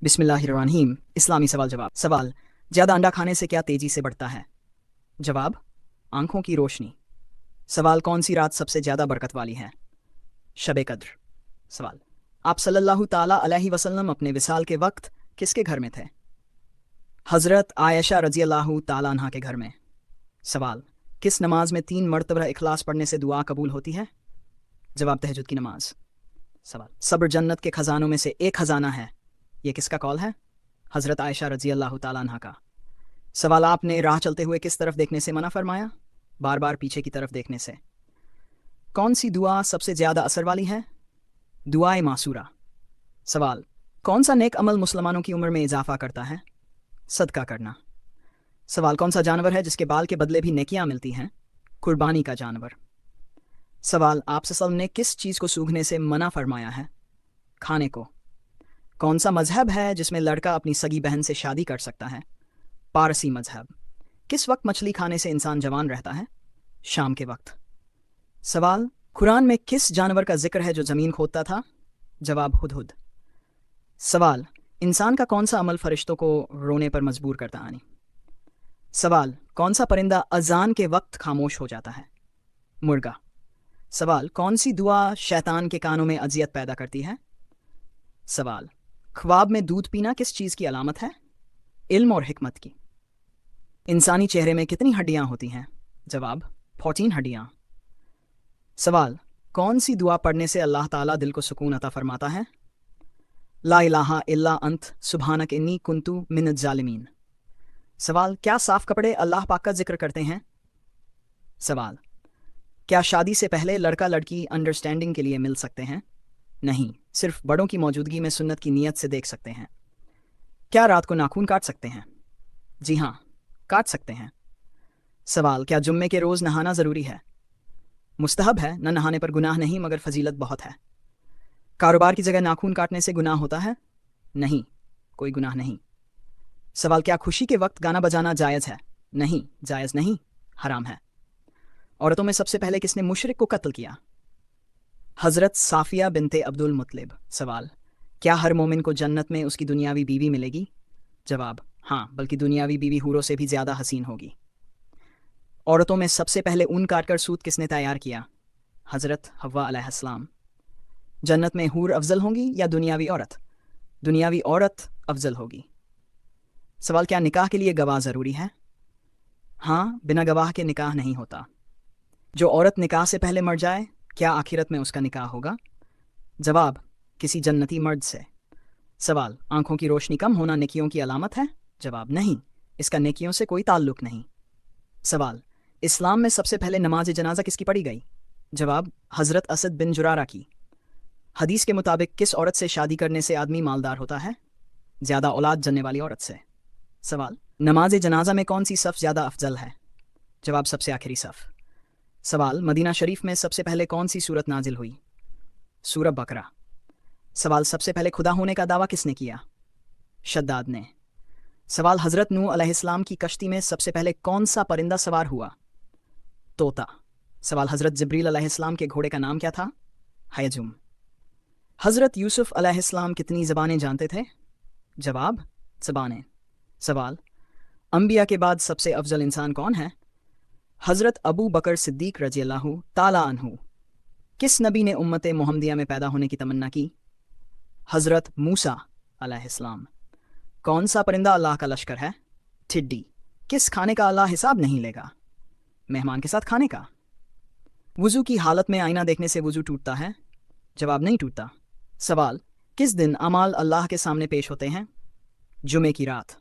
बिस्मिल्लाहिर्रहमानिर्रहीम। इस्लामी सवाल जवाब। सवाल: ज़्यादा अंडा खाने से क्या तेज़ी से बढ़ता है? जवाब: आंखों की रोशनी। सवाल: कौन सी रात सबसे ज़्यादा बरकत वाली है? शब कद्र। सवाल: आप सल्लल्लाहु ताला अलैहि वसल्लम अपने विसाल के वक्त किसके घर में थे? हज़रत आयशा रज़ी अल्लाहु ताला अन्हा के घर में। सवाल: किस नमाज में 3 मरतबा इखलास पढ़ने से दुआ कबूल होती है? जवाब: तहज्जुद की नमाज। सवाल: सब्र जन्नत के खजानों में से एक खजाना है, ये किसका कौल है? हज़रत आयशा रज़ी अल्लाहु ताला अन्हा का। सवाल: आपने राह चलते हुए किस तरफ देखने से मना फरमाया? बार बार पीछे की तरफ देखने से। कौन सी दुआ सबसे ज़्यादा असर वाली है? दुआए मासूरा। सवाल: कौन सा नेक अमल मुसलमानों की उम्र में इजाफा करता है? सदका करना। सवाल: कौन सा जानवर है जिसके बाल के बदले भी नेकियां मिलती हैं? कुर्बानी का जानवर। सवाल: आप सल्लल्लाहु अलैहि वसल्लम ने किस चीज़ को सूंघने से मना फरमाया है? खाने को। कौन सा मजहब है जिसमें लड़का अपनी सगी बहन से शादी कर सकता है? पारसी मजहब। किस वक्त मछली खाने से इंसान जवान रहता है? शाम के वक्त। सवाल: कुरान में किस जानवर का जिक्र है जो ज़मीन खोदता था? जवाब: हुदहुद। सवाल: इंसान का कौन सा अमल फरिश्तों को रोने पर मजबूर करता है? सवाल: कौन सा परिंदा अजान के वक्त खामोश हो जाता है? मुर्गा। सवाल: कौन सी दुआ शैतान के कानों में अजियत पैदा करती है? सवाल: ख्वाब में दूध पीना किस चीज़ की अलामत है? इल्म और हिकमत की। इंसानी चेहरे में कितनी हड्डियां होती हैं? जवाब: 14 हड्डियां। सवाल: कौन सी दुआ पढ़ने से अल्लाह ताला दिल को सुकून अता फरमाता है? ला इलाहा इल्ला अंत सुब्हानक इन्नी कुन्तु मिनज जालिमीन। सवाल: क्या साफ कपड़े अल्लाह पाक का जिक्र करते हैं? सवाल: क्या शादी से पहले लड़का लड़की अंडरस्टैंडिंग के लिए मिल सकते हैं? नहीं, सिर्फ बड़ों की मौजूदगी में सुन्नत की नीयत से देख सकते हैं। क्या रात को नाखून काट सकते हैं? जी हाँ, काट सकते हैं। सवाल: क्या जुम्मे के रोज़ नहाना ज़रूरी है? मुस्तहब है, न नहाने पर गुनाह नहीं मगर फजीलत बहुत है। कारोबार की जगह नाखून काटने से गुनाह होता है? नहीं, कोई गुनाह नहीं। सवाल: क्या खुशी के वक्त गाना बजाना जायज़ है? नहीं, जायज़ नहीं, हराम है। औरतों में सबसे पहले किसने मुशरिक को कत्ल किया? हज़रत साफ़िया बिनते अब्दुल मुत्तलिब। सवाल: क्या हर मोमिन को जन्नत में उसकी दुनियावी बीवी मिलेगी? जवाब: हाँ, बल्कि दुनियावी बीवी हूरों से भी ज़्यादा हसीन होगी। औरतों में सबसे पहले ऊन काटकर सूत किसने तैयार किया? हज़रत हव्वा अलैहिस्सलाम। जन्नत में हूर अफजल होंगी या दुनियावी औरत? दुनियावी औरत अफजल होगी। सवाल: क्या निकाह के लिए गवाह ज़रूरी है? हाँ, बिना गवाह के निकाह नहीं होता। जो औरत निकाह से पहले मर जाए, क्या आखिरत में उसका निकाह होगा? जवाब: किसी जन्नती मर्द से। सवाल: आंखों की रोशनी कम होना नेकियों की अलामत है? जवाब: नहीं, इसका नेकियों से कोई ताल्लुक नहीं। सवाल: इस्लाम में सबसे पहले नमाज जनाजा किसकी पढ़ी गई? जवाब: हज़रत असद बिन जुरारा की। हदीस के मुताबिक किस औरत से शादी करने से आदमी मालदार होता है? ज़्यादा औलाद जनने वाली औरत से। सवाल: नमाज जनाजा में कौन सी सफ़ ज़्यादा अफजल है? जवाब: सबसे आखिरी सफ़। सवाल: मदीना शरीफ में सबसे पहले कौन सी सूरत नाजिल हुई? सूरह बकरा। सवाल: सबसे पहले खुदा होने का दावा किसने किया? शद्दाद ने। सवाल: हज़रत नूह अलैहिस्सलाम की कश्ती में सबसे पहले कौन सा परिंदा सवार हुआ? तोता। सवाल: हज़रत जिब्रील अलैहिस्सलाम के घोड़े का नाम क्या था? हयजुम। हज़रत यूसुफ अलैहिस्सलाम कितनी ज़बानें जानते थे? जवाब: ज़बानें। सवाल: अंबिया के बाद सबसे अफजल इंसान कौन है? हज़रत अबू बकर सिद्दीक रज़ी अल्लाहु ताला अन्हु। किस नबी ने उम्मत मोहम्मदिया में पैदा होने की तमन्ना की? हज़रत मूसा अलैहिस्सलाम। कौन सा परिंदा अल्लाह का लश्कर है? टिड्डी। किस खाने का अल्लाह हिसाब नहीं लेगा? मेहमान के साथ खाने का। वुज़ू की हालत में आईना देखने से वुज़ू टूटता है? जवाब: नहीं टूटता। सवाल: किस दिन अमाल अल्लाह के सामने पेश होते हैं? जुमे की रात।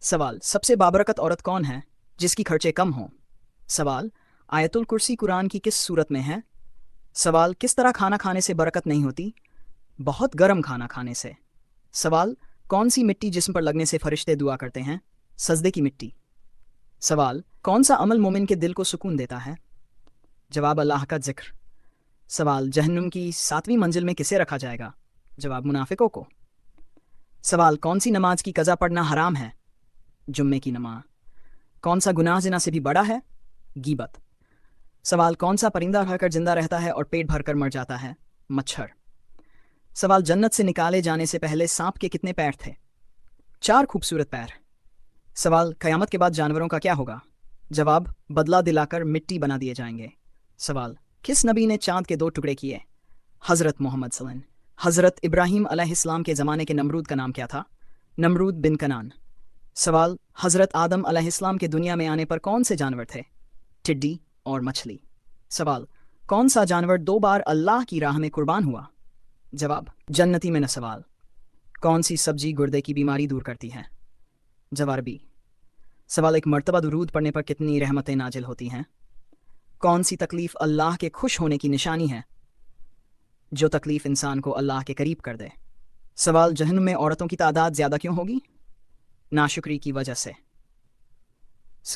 सवाल: सबसे बाबरकत औरत कौन है जिसकी खर्चे कम हों? सवाल: आयतुल कुर्सी कुरान की किस सूरत में है? सवाल: किस तरह खाना खाने से बरकत नहीं होती? बहुत गर्म खाना खाने से। सवाल: कौन सी मिट्टी जिस्म पर लगने से फरिश्ते दुआ करते हैं? सजदे की मिट्टी। सवाल: कौन सा अमल मोमिन के दिल को सुकून देता है? जवाब: अल्लाह का जिक्र। सवाल: जहन्नुम की 7वीं मंजिल में किसे रखा जाएगा? जवाब: मुनाफिकों को। सवाल: कौन सी नमाज की कज़ा पढ़ना हराम है? जुम्मे की नमाज। कौन सा गुनाह जिना से भी बड़ा है? गीबत। सवाल: कौन सा परिंदा खाकर जिंदा रहता है और पेट भरकर मर जाता है? मच्छर। सवाल: जन्नत से निकाले जाने से पहले सांप के कितने पैर थे? 4 खूबसूरत पैर। सवाल, क़यामत के बाद जानवरों का क्या होगा? जवाब, बदला दिलाकर मिट्टी बना दिए जाएंगे। सवाल, किस नबी ने चांद के 2 टुकड़े किए? हज़रत मोहम्मद सल्लल्लाहु अलैहि वसल्लम। हज़रत इब्राहीम अलैहिस्सलाम के ज़माने के नमरूद का नाम क्या था? नमरूद बिन कनान। सवाल, हज़रत आदम अलैहिस्सलाम के दुनिया में आने पर कौन से जानवर थे? टिड्डी और मछली। सवाल, कौन सा जानवर 2 बार अल्लाह की राह में कुर्बान हुआ? जवाब, जन्नती में न। सवाल, कौन सी सब्जी गुर्दे की बीमारी दूर करती है? जवाब बी। सवाल, एक मर्तबा दुरूद पढ़ने पर कितनी रहमतें नाजिल होती हैं? कौन सी तकलीफ़ अल्लाह के खुश होने की निशानी है? जो तकलीफ़ इंसान को अल्लाह के करीब कर दे। सवाल, जहन्नुम में औरतों की तादाद ज़्यादा क्यों होगी? नाशुक्री की वजह से।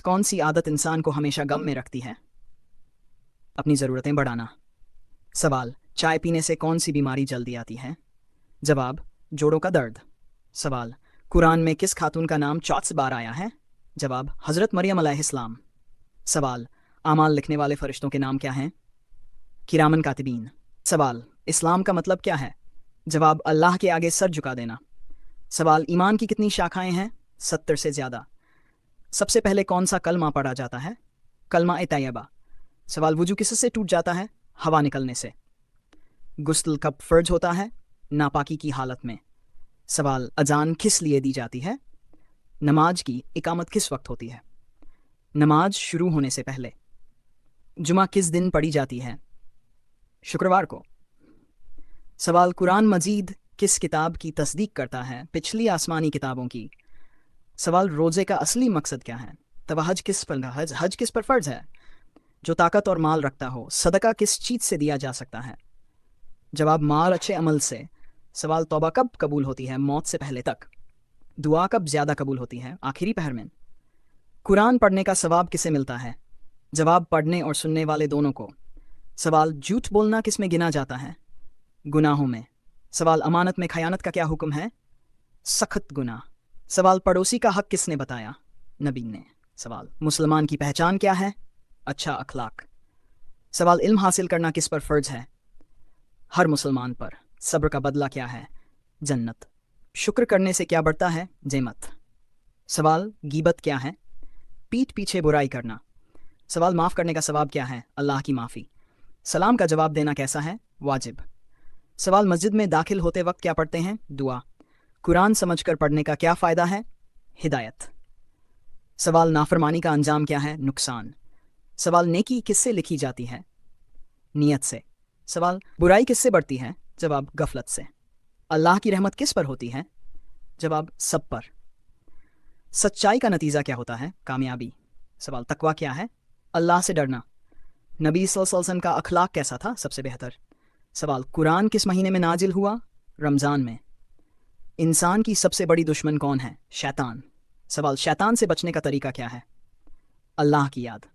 कौन सी आदत इंसान को हमेशा गम में रखती है? अपनी ज़रूरतें बढ़ाना। सवाल, चाय पीने से कौन सी बीमारी जल्दी आती है? जवाब, जोड़ों का दर्द। सवाल, कुरान में किस खातून का नाम 14 बार आया है? जवाब, हज़रत मरियम अलैहिस्सलाम। सवाल, आमाल लिखने वाले फरिश्तों के नाम क्या हैं? किरामन कातिबीन। सवाल, इस्लाम का मतलब क्या है? जवाब, अल्लाह के आगे सर झुका देना। सवाल, ईमान की कितनी शाखाएं हैं? 70 से ज़्यादा। सबसे पहले कौन सा कलमा पढ़ा जाता है? कलमा ए तैयबा। सवाल, वुजू किससे टूट जाता है? हवा निकलने से। गुस्ल कब फ़र्ज होता है? नापाकी की हालत में। सवाल, अजान किस लिए दी जाती है? नमाज की इकामत किस वक्त होती है? नमाज शुरू होने से पहले। जुमा किस दिन पढ़ी जाती है? शुक्रवार को। सवाल, कुरान मजीद किस किताब की तस्दीक करता है? पिछली आसमानी किताबों की। सवाल, रोज़े का असली मकसद क्या है? हज किस पर फ़र्ज है? जो ताकत और माल रखता हो। सदका किस चीज़ से दिया जा सकता है? जवाब, माल अच्छे अमल से। सवाल, तौबा कब कबूल होती है? मौत से पहले तक। दुआ कब ज़्यादा कबूल होती है? आखिरी पहर में। कुरान पढ़ने का सवाब किसे मिलता है? जवाब, पढ़ने और सुनने वाले दोनों को। सवाल, झूठ बोलना किस में गिना जाता है? गुनाहों में। सवाल, अमानत में खयानत का क्या हुक्म है? सख्त गुनाह। सवाल, पड़ोसी का हक किसने बताया? नबी ने। सवाल, मुसलमान की पहचान क्या है? अच्छा अखलाक। सवाल, इल्म हासिल करना किस पर फ़र्ज है? हर मुसलमान पर। सब्र का बदला क्या है? जन्नत। शुक्र करने से क्या बढ़ता है? जेमत। सवाल, गीबत क्या है? पीठ पीछे बुराई करना। सवाल, माफ़ करने का सवाब क्या है? अल्लाह की माफ़ी। सलाम का जवाब देना कैसा है? वाजिब। सवाल, मस्जिद में दाखिल होते वक्त क्या पढ़ते हैं? दुआ। कुरान समझकर पढ़ने का क्या फ़ायदा है? हिदायत। सवाल, नाफरमानी का अंजाम क्या है? नुकसान। सवाल, नेकी किससे लिखी जाती है? नियत से। सवाल, बुराई किससे बढ़ती है? जवाब, गफलत से। अल्लाह की रहमत किस पर होती है? जवाब, सब पर। सच्चाई का नतीजा क्या होता है? कामयाबी। सवाल, तकवा क्या है? अल्लाह से डरना। नबी सल्लल्लाहु अलैहि वसल्लम का अखलाक कैसा था? सबसे बेहतर। सवाल, कुरान किस महीने में नाजिल हुआ? रमज़ान में। इंसान की सबसे बड़ी दुश्मन कौन है? शैतान। सवाल, शैतान से बचने का तरीका क्या है? अल्लाह की याद।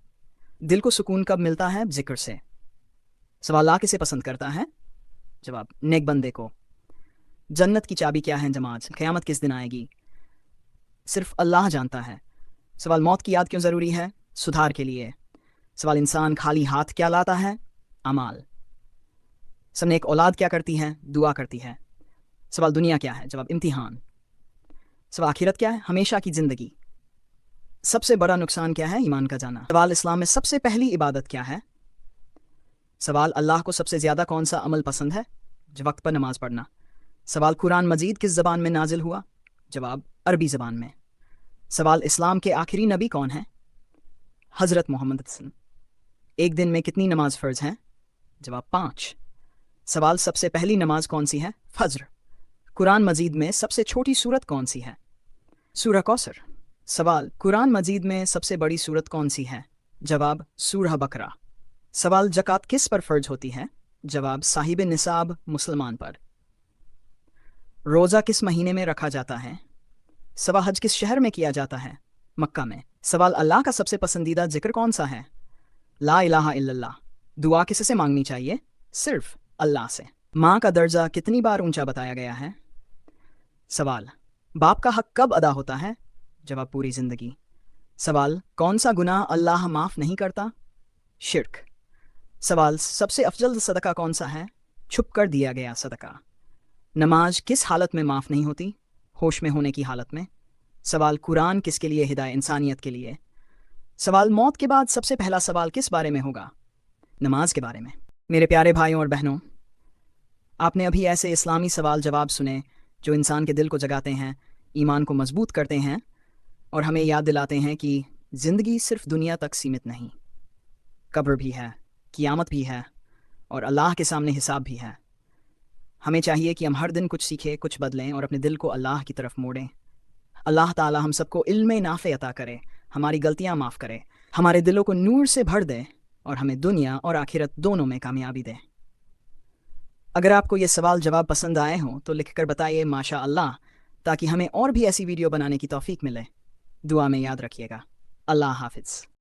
दिल को सुकून कब मिलता है? जिक्र से। सवाल, अल्लाह किसे पसंद करता है? जवाब, नेक बंदे को। जन्नत की चाबी क्या है? नमाज। क़यामत किस दिन आएगी? सिर्फ अल्लाह जानता है। सवाल, मौत की याद क्यों ज़रूरी है? सुधार के लिए। सवाल, इंसान खाली हाथ क्या लाता है? अमाल। सबने एक औलाद क्या करती है? दुआ करती है। सवाल, दुनिया क्या है? जवाब, इम्तिहान। सवाल, आखिरत क्या है? हमेशा की ज़िंदगी। सबसे बड़ा नुकसान क्या है? ईमान का जाना। सवाल, इस्लाम में सबसे पहली इबादत क्या है? सवाल, अल्लाह को सबसे ज़्यादा कौन सा अमल पसंद है? वक्त पर नमाज पढ़ना। सवाल, कुरान मजीद किस ज़बान में नाजिल हुआ? जवाब, अरबी ज़बान में। सवाल, इस्लाम के आखिरी नबी कौन हैं? हज़रत मोहम्मद सल्लल्लाहु अलैहि वसल्लम। एक दिन में कितनी नमाज फ़र्ज हैं? जवाब, 5। सवाल, सबसे पहली नमाज कौन सी है? फज्र। कुरान मजीद में सबसे छोटी सूरत कौन सी है? सूरह कौसर। सवाल, कुरान मजीद में सबसे बड़ी सूरत कौन सी है? जवाब, सूरह बकरा। सवाल, ज़कात किस पर फ़र्ज होती है? जवाब, साहिब निसाब मुसलमान पर। रोज़ा किस महीने में रखा जाता है? सवाल, हज किस शहर में किया जाता है? मक्का में। सवाल, अल्लाह का सबसे पसंदीदा जिक्र कौन सा है? ला इलाहा इल्लल्लाह। दुआ किससे मांगनी चाहिए? सिर्फ अल्लाह से। माँ का दर्जा कितनी बार ऊंचा बताया गया है? सवाल, बाप का हक कब अदा होता है? जवाब, पूरी ज़िंदगी। सवाल, कौन सा गुनाह अल्लाह माफ़ नहीं करता? शिर्क। सवाल, सबसे अफजल सदका कौन सा है? छुप कर दिया गया सदका। नमाज किस हालत में माफ़ नहीं होती? होश में होने की हालत में। सवाल कुरान किसके लिए हिदायत इंसानियत के लिए। सवाल मौत के बाद सबसे पहला सवाल किस बारे में होगा। नमाज के बारे में। मेरे प्यारे भाइयों और बहनों, आपने अभी ऐसे इस्लामी सवाल जवाब सुने जो इंसान के दिल को जगाते हैं, ईमान को मजबूत करते हैं और हमें याद दिलाते हैं कि ज़िंदगी सिर्फ दुनिया तक सीमित नहीं, कब्र भी है, क़यामत भी है और अल्लाह के सामने हिसाब भी है। हमें चाहिए कि हम हर दिन कुछ सीखें, कुछ बदलें और अपने दिल को अल्लाह की तरफ मोड़ें। अल्लाह ताला हम सबको इल्म नाफ़े अता करे, हमारी गलतियाँ माफ़ करे, हमारे दिलों को नूर से भर दे और हमें दुनिया और आखिरत दोनों में कामयाबी दे। अगर आपको ये सवाल जवाब पसंद आए हों तो लिखकर बताइए माशा अल्लाह, ताकि हमें और भी ऐसी वीडियो बनाने की तौफीक मिले। दुआ में याद रखिएगा। अल्लाह हाफिज़।